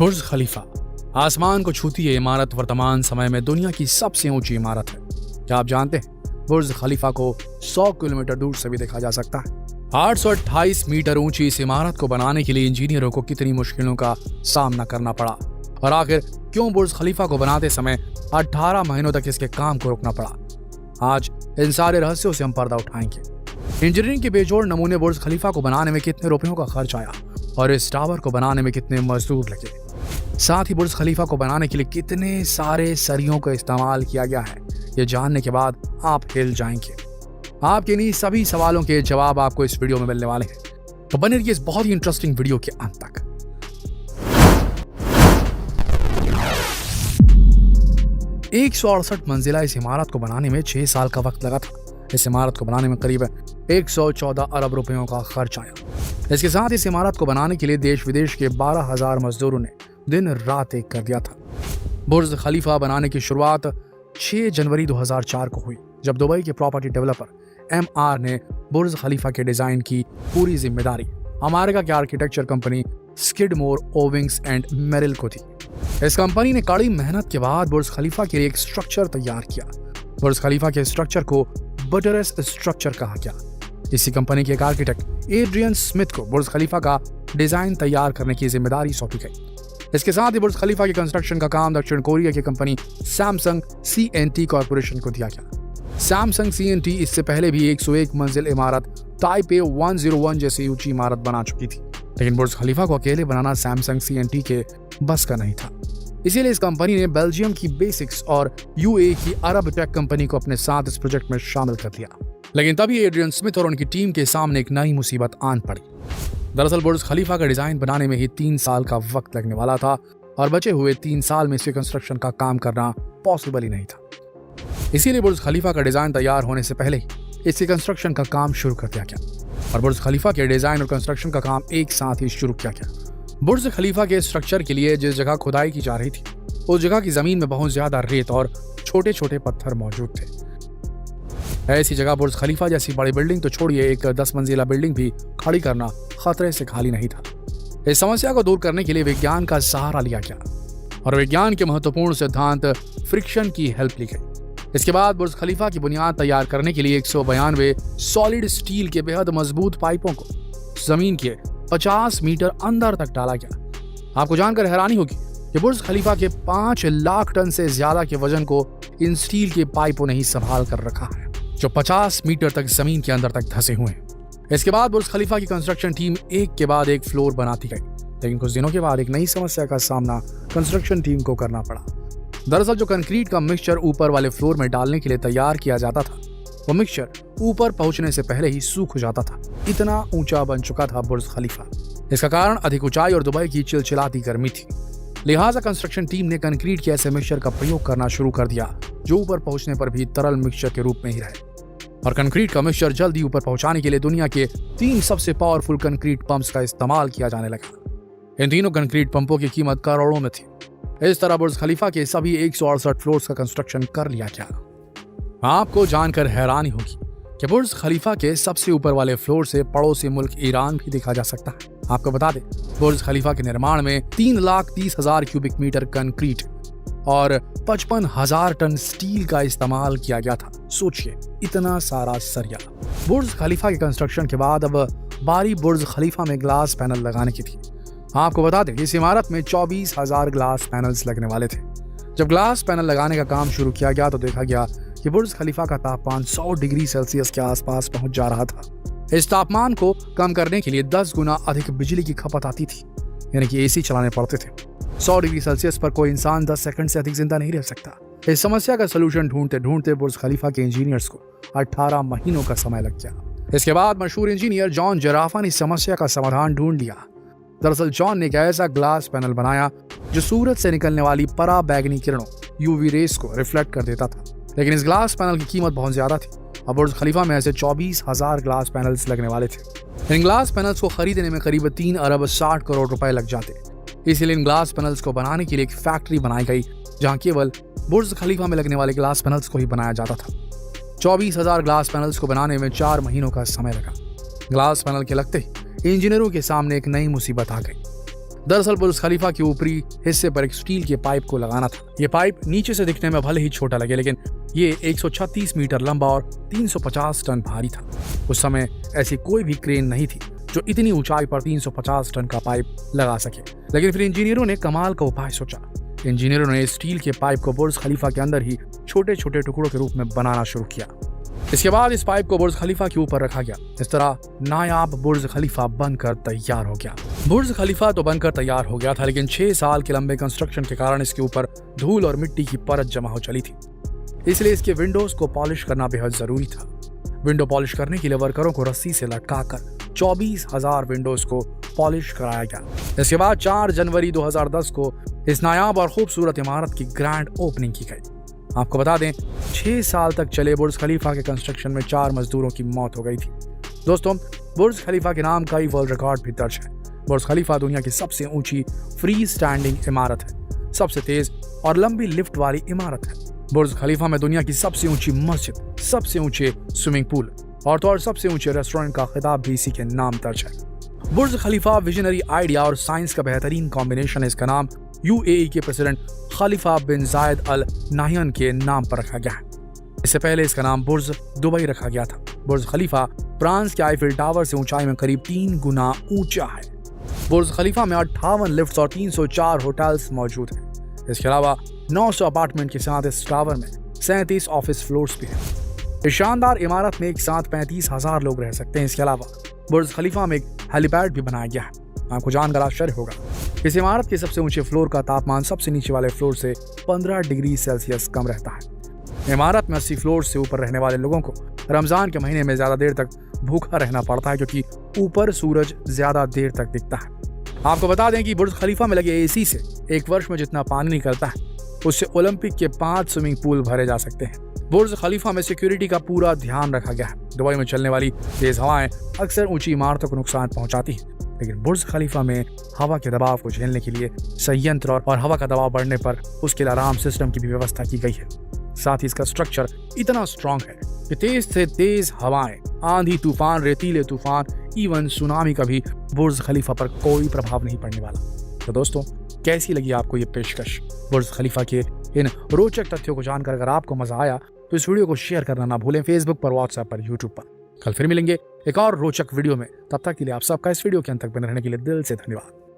बुर्ज खलीफा आसमान को छूती है इमारत वर्तमान समय में दुनिया की सबसे ऊंची इमारत है। क्या आप जानते हैं बुर्ज खलीफा को 100 किलोमीटर दूर से भी देखा जा सकता है। 828 मीटर ऊंची इस इमारत को बनाने के लिए इंजीनियरों को कितनी मुश्किलों का सामना करना पड़ा और आखिर क्यों बुर्ज खलीफा को बनाते समय 18 महीनों तक इसके काम को रोकना पड़ा। आज इन सारे रहस्यों से हम पर्दा उठाएंगे। इंजीनियरिंग के बेजोड़ नमूने बुर्ज खलीफा को बनाने में कितने रुपयों का खर्च आया और इस टावर को बनाने में कितने मजदूर लगे, साथ ही बुर्ज खलीफा को बनाने के लिए कितने सारे सरियों का इस्तेमाल किया गया है, ये जानने के बाद आप हिल जाएंगे। आपके इन्हीं सभी सवालों के जवाब आपको इस वीडियो में मिलने वाले हैं, तो बने रहिए इस बहुत ही इंटरेस्टिंग वीडियो के अंत तक। एक 168 मंजिला इस इमारत को बनाने में 6 साल का वक्त लगा था। इस इमारत को बनाने में करीब 114 अरब रुपयों का खर्च आया। इसके साथ इस इमारत को बनाने के लिए देश विदेश के 12,000 मजदूरों ने दिन रात एक कर दिया था। बुर्ज खलीफा बनाने की शुरुआत 6 जनवरी 2004 को हुई, जब दुबई के प्रॉपर्टी डेवलपर MR ने बुर्ज खलीफा के डिजाइन की पूरी जिम्मेदारी अमेरिका की architecture company Skidmore Owings and Merrill को दी। इस कंपनी ने कड़ी मेहनत के बाद बुर्ज खलीफा के लिए एक स्ट्रक्चर तैयार किया। बुर्ज खलीफा के स्ट्रक्चर को बटरस स्ट्रक्चर कहा गया। इसी कंपनी के एक आर्किटेक्ट एड्रियन स्मिथ को बुर्ज खलीफा का डिजाइन तैयार करने की जिम्मेदारी सौंपी गई। इसके साथ ही बुर्ज खलीफा के कंस्ट्रक्शन का काम दक्षिण कोरिया की कंपनी सैमसंग CNT कॉर्पोरेशन को दिया गया। सैमसंग CNT इससे पहले भी 101 मंजिल इमारत ताइपे 101 जैसी ऊंची इमारत बना चुकी थी, लेकिन बुर्ज खलीफा को अकेले बनाना सैमसंग CNT के बस का नहीं था। इसीलिए इस कंपनी ने बेल्जियम की बेसिक्स और UAE की अरब टेक कंपनी को अपने साथ इस प्रोजेक्ट में शामिल कर लिया। लेकिन तभी एड्रियन स्मिथ और उनकी टीम के सामने एक नई मुसीबत आन पड़ी। दरअसल बुर्ज खलीफा का डिजाइन बनाने में ही 3 साल का वक्त लगने वाला था और बचे हुए 3 साल में इसके कंस्ट्रक्शन का काम करना पॉसिबल ही नहीं था। इसीलिए बुर्ज खलीफा का डिजाइन तैयार होने से पहले ही इसके कंस्ट्रक्शन का काम शुरू कर दिया गया और बुर्ज खलीफा के डिजाइन और कंस्ट्रक्शन का काम एक साथ ही शुरू किया गया। बुर्ज खलीफा के स्ट्रक्चर के लिए जिस जगह खुदाई की जा रही थी, उस जगह की जमीन में बहुत ज्यादा रेत और छोटे छोटे पत्थर मौजूद थे। ऐसी जगह बुर्ज खलीफा जैसी बड़ी बिल्डिंग तो छोड़िए, एक 10 मंजिला बिल्डिंग भी खड़ी करना खतरे से खाली नहीं था। इस समस्या को दूर करने के लिए विज्ञान का सहारा लिया गया और विज्ञान के महत्वपूर्ण सिद्धांत फ्रिक्शन की हेल्प ली गई। इसके बाद बुर्ज खलीफा की बुनियाद तैयार करने के लिए 192 सॉलिड स्टील के बेहद मजबूत पाइपों को जमीन के 50 मीटर अंदर तक डाला गया। आपको जानकर हैरानी होगी कि बुर्ज खलीफा के 5 लाख टन से ज्यादा के वजन को इन स्टील के पाइपों ने ही संभाल कर रखा है, जो 50 मीटर तक जमीन के अंदर तक धंसे हुए हैं। इसके बाद बुर्ज खलीफा की कंस्ट्रक्शन टीम एक के बाद एक फ्लोर बनाती गई, लेकिन कुछ दिनों के बाद एक नई समस्या का सामना कंस्ट्रक्शन टीम को करना पड़ा। दरअसल जो कंक्रीट का मिक्सचर ऊपर वाले फ्लोर में डालने के लिए तैयार किया जाता था, वो मिक्सचर ऊपर पहुंचने से पहले ही सूख जाता था। इतना ऊंचा बन चुका था बुर्ज खलीफा। इसका कारण अधिक ऊंचाई और दुबई की चिलचिलाती गर्मी थी। लिहाजा कंस्ट्रक्शन टीम ने कंक्रीट के ऐसे मिक्सचर का प्रयोग करना शुरू कर दिया जो ऊपर पहुंचने पर भी तरल मिक्सचर के रूप में ही रहे। और कंक्रीट का मिक्सचर जल्दी ऊपर पहुंचाने के लिए दुनिया के 3 सबसे पावरफुल कंक्रीट पंप्स का इस्तेमाल किया जाने लगा। इन तीनों कंक्रीट पंपों की कीमत करोड़ों में थी। इस तरह बुर्ज खलीफा के सभी 168 फ्लोर्स का कंस्ट्रक्शन कर लिया गया। आपको जानकर हैरानी होगी कि बुर्ज खलीफा के सबसे ऊपर वाले फ्लोर से पड़ोसी मुल्क ईरान भी देखा जा सकता है। आपको बता दें, बुर्ज खलीफा के निर्माण में 3,30,000 क्यूबिक मीटर कंक्रीट और 55,000 टन स्टील का इस्तेमाल किया गया था। सोचिए, इतना सारा सरिया। बुर्ज खलीफा के कंस्ट्रक्शन के बाद अब बारी बुर्ज खलीफा में ग्लास पैनल लगाने की थी। आपको बता दें, इस इमारत में 24,000 ग्लास पैनल्स लगने वाले थे। जब ग्लास पैनल लगाने का काम शुरू किया गया तो देखा गया कि बुर्ज खलीफा का तापमान 100 डिग्री सेल्सियस के आसपास पहुंच जा रहा था। इस तापमान को कम करने के लिए 10 गुना अधिक बिजली की खपत आती थी, यानी कि AC चलाने पड़ते थे। 100 डिग्री सेल्सियस पर कोई इंसान 10 सेकंड से अधिक जिंदा नहीं रह सकता। इस समस्या का सलूशन ढूंढते ढूंढते बुर्ज खलीफा के इंजीनियर्स को 18 महीनों का समय लग गया। इसके बाद मशहूर इंजीनियर जॉन जराफा ने इस समस्या का समाधान ढूंढ लिया। दरअसल जॉन ने एक ऐसा ग्लास पैनल बनाया जो सूरज से निकलने वाली परा बैगनी किरणों UV रेस को रिफ्लेक्ट कर देता था। लेकिन इस ग्लास पैनल की कीमत बहुत ज्यादा थी। अब बुर्ज खलीफा में ऐसे 24,000 ग्लास पैनल्स लगने वाले थे। इन ग्लास पैनल्स को खरीदने में करीब 3 अरब 60 करोड़ रुपए लग जाते। इसीलिए इन ग्लास पैनल्स को बनाने के लिए एक फैक्ट्री बनाई गई, जहां केवल बुर्ज खलीफा में लगने वाले ग्लास पैनल्स को ही बनाया जाता था। 24,000 ग्लास पैनल्स को बनाने में 4 महीनों का समय लगा। ग्लास पैनल के लगते ही इंजीनियरों के सामने एक नई मुसीबत आ गई। दरअसल बुर्ज खलीफा के ऊपरी हिस्से पर एक स्टील के पाइप को लगाना था। ये पाइप नीचे से दिखने में भले ही छोटा लगे, लेकिन ये 136 मीटर लंबा और 350 टन भारी था। उस समय ऐसी कोई भी क्रेन नहीं थी जो इतनी ऊंचाई पर 350 टन का पाइप लगा सके। लेकिन फिर इंजीनियरों ने कमाल का उपाय सोचा। इंजीनियरों ने स्टील के पाइप को बुर्ज खलीफा के अंदर ही छोटे छोटे टुकड़ों के रूप में बनाना शुरू किया। इसके बाद इस पाइप को बुर्ज खलीफा के ऊपर रखा गया। इस तरह नायाब बुर्ज खलीफा बनकर तैयार हो गया। बुर्ज खलीफा तो बनकर तैयार हो गया था, लेकिन 6 साल के लंबे कंस्ट्रक्शन के कारण इसके ऊपर धूल और मिट्टी की परत जमा हो चली थी। इसलिए इसके विंडोज को पॉलिश करना बेहद जरूरी था। विंडो पॉलिश करने के लिए वर्करों को रस्सी से लटकाकर 24,000 विंडोज को पॉलिश कराया गया। इसके बाद 4 जनवरी 2010 को इस नायाब और खूबसूरत इमारत की ग्रैंड ओपनिंग की गई। आपको बता दें, 6 साल तक चले बुर्ज खलीफा के कंस्ट्रक्शन में 4 मजदूरों की मौत हो गई थी। दोस्तों, बुर्ज खलीफा के नाम कई वर्ल्ड रिकॉर्ड भी दर्ज है। बुर्ज खलीफा दुनिया की सबसे ऊंची फ्री स्टैंडिंग इमारत है, सबसे तेज और लंबी लिफ्ट वाली इमारत है। बुर्ज खलीफा में दुनिया की सबसे ऊंची मस्जिद, सबसे ऊंचे स्विमिंग पूल और सबसे ऊंचे रेस्टोरेंट का खिताब भी इसी के नाम दर्ज है। बुर्ज खलीफा विजनरी आइडिया और साइंस का बेहतरीन कॉम्बिनेशन है। इसका नाम UAE के प्रेसिडेंट खलीफा बिन जायद अल नाह्यान के नाम पर रखा गया है। इससे पहले इसका नाम बुर्ज दुबई रखा गया था। बुर्ज खलीफा फ्रांस के आईफिल टावर से ऊंचाई में करीब 3 गुना ऊंचा है। बुर्ज खलीफा में 58 लिफ्ट्स और 304 होटल्स मौजूद हैं। इसके अलावा 900 अपार्टमेंट के साथ इस टावर में 37 ऑफिस फ्लोर्स भी हैं। इस शानदार इमारत में एक साथ 35,000 लोग रह सकते हैं। इसके अलावा बुर्ज खलीफा में एक हेलीपैड भी बनाया गया है। आपको जानकर आश्चर्य होगा, इस इमारत के सबसे ऊंचे फ्लोर का तापमान सबसे नीचे वाले फ्लोर से 15 डिग्री सेल्सियस कम रहता है। इमारत में 80 फ्लोर से ऊपर रहने वाले लोगों को रमजान के महीने में ज्यादा देर तक भूखा रहना पड़ता है, क्योंकि ऊपर सूरज ज्यादा देर तक दिखता है। आपको बता दें कि बुर्ज खलीफा में लगे AC से एक वर्ष में जितना पानी निकलता है, उससे ओलंपिक के 5 स्विमिंग पूल भरे जा सकते हैं। बुर्ज खलीफा में सिक्योरिटी का पूरा ध्यान रखा गया है। दुबई में चलने वाली तेज हवाएं अक्सर ऊंची इमारतों को नुकसान पहुंचाती हैं, लेकिन बुर्ज खलीफा में हवा के दबाव को झेलने के लिए संयंत्र और हवा का दबाव बढ़ने पर उसके लिए अलार्म सिस्टम की भी व्यवस्था की गई है। साथ ही इसका स्ट्रक्चर इतना स्ट्रॉन्ग है कि तेज से तेज हवाएं, आंधी तूफान, रेतीले तूफान, इवन सुनामी का भी बुर्ज खलीफा पर कोई प्रभाव नहीं पड़ने वाला। तो दोस्तों, कैसी लगी आपको ये पेशकश? बुर्ज खलीफा के इन रोचक तथ्यों को जानकर अगर आपको मजा आया तो इस वीडियो को शेयर करना ना भूलें, फेसबुक पर, व्हाट्सएप पर, यूट्यूब पर। कल फिर मिलेंगे एक और रोचक वीडियो में। तब तक के लिए आप सबका इस वीडियो के अंत तक बने रहने के लिए दिल से धन्यवाद।